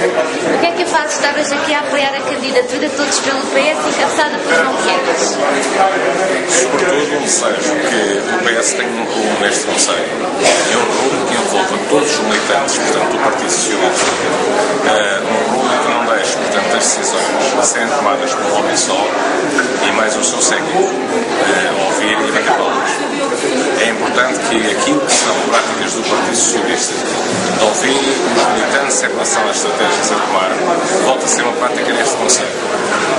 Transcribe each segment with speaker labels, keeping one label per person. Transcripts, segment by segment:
Speaker 1: O que é que faz estar hoje aqui a apoiar a candidatura Todos pelo PS, encabeçada por João Queiroz?
Speaker 2: Sobretudo um desejo que o PS tenha um rumo neste Conselho. É um rumo que envolva todos os militantes, portanto, do Partido Socialista. Um rumo que não deixe, portanto, as decisões serem tomadas por um homem só e mais o seu séquito ouvir e bater palmas. É importante que aquilo que são práticas do Partido Socialista, de ouvir os militantes em relação às estratégias a tomar, volta a ser uma prática neste Conselho.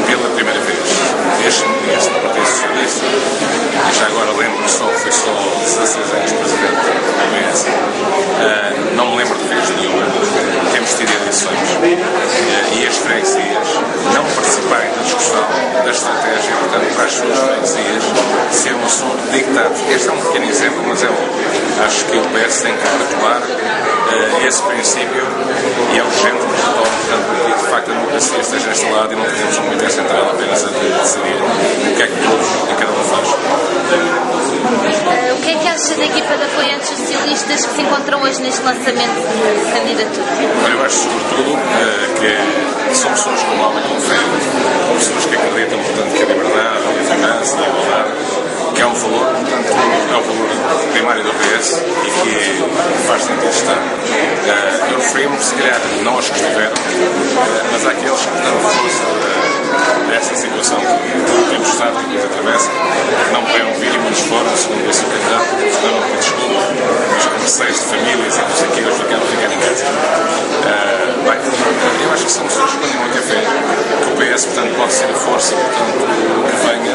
Speaker 2: Pela primeira vez, este ministro do Partido Socialista, e já agora lembro que foi só 16 anos presidente do PS, não me lembro de vez nenhuma, temos tido eleições e as freguesias não participarem da discussão da estratégia, portanto, para as suas freguesias, ser um assunto dictado. Este é um pequeno exemplo, mas é um. Acho que o PS tem que retomar esse princípio e é urgente que retome, portanto, porque de facto a democracia esteja instalada e não temos um comitê central apenas a decidir o que é que todos e cada um faz.
Speaker 1: O que é que acha da equipa de apoiantes socialistas que se encontram hoje neste lançamento de candidatura?
Speaker 2: Olha, eu acho sobretudo que são pessoas com alma e com fé, pessoas que acreditam, portanto, que a liberdade, a segurança, a igualdade, que é um valor, portanto, é um valor primário do PS e que faz sentido estar. Eu referi-me, se calhar, não aos que estiveram, mas àqueles que, portanto, força desta situação que temos estado e que nos atravessa, não puderam vir e muitos foram, segundo esse candidato, não pedir desculpa, mas com receios de famílias e não sei o que, eles ficaram em casa. Bem, eu acho que são pessoas que têm muita fé, que o PS, portanto, pode ser a força, portanto, que venha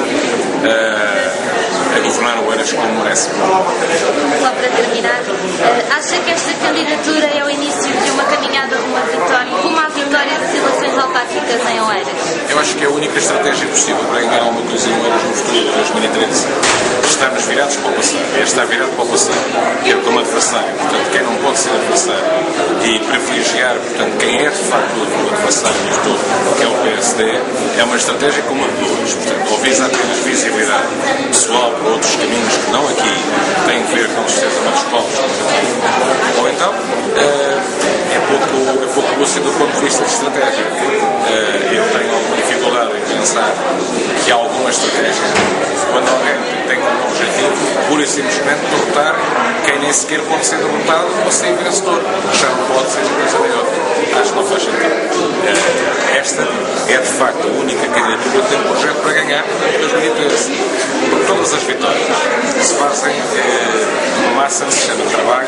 Speaker 2: a governar o Eiras como merece.
Speaker 1: Só para terminar, acha que esta candidatura é o início de uma caminhada rumo à vitória das eleições autárquicas em Oeiras?
Speaker 2: Eu acho que é a única estratégia possível para ganhar alguma coisa em Oeiras no futuro de 2013. Estamos virados para o passado. Está virado para o passado. Ter como adversário. Portanto, quem não pode ser adversário e privilegiar, portanto, quem é de facto o adversário do futuro, que é o PSD, é uma estratégia como a de duas. Portanto, ou visa apenas visibilidade pessoal por outros caminhos que não aqui têm a ver com certeza mais povos, ou então é pouco lúcido do ponto de vista de estratégia. Eu tenho alguma dificuldade em pensar que há alguma estratégia quando alguém tem como objetivo pura e simplesmente derrotar quem nem sequer pode ser derrotado ou ser vencedor. Já não pode ser uma coisa nem outra. Acho que não faz sentido. Esta é de facto a única candidatura que tem um projeto para ganhar em 2013. Porque todas as vitórias se fazem numa massa que se chama trabalho,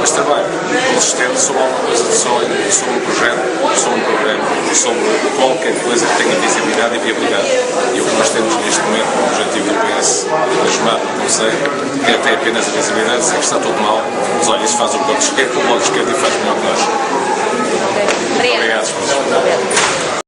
Speaker 2: mas trabalho consistente sobre alguma coisa de sonho, sobre um projeto, sobre um programa, sobre qualquer coisa que tenha visibilidade e viabilidade. E o que nós temos neste momento, o objetivo do PS, chamado do Conselho, que até apenas a visibilidade, sei que está tudo mal, mas olha, isso faz o bloco de esquerda e faz melhor que nós.
Speaker 1: Obrigado.
Speaker 2: Obrigado.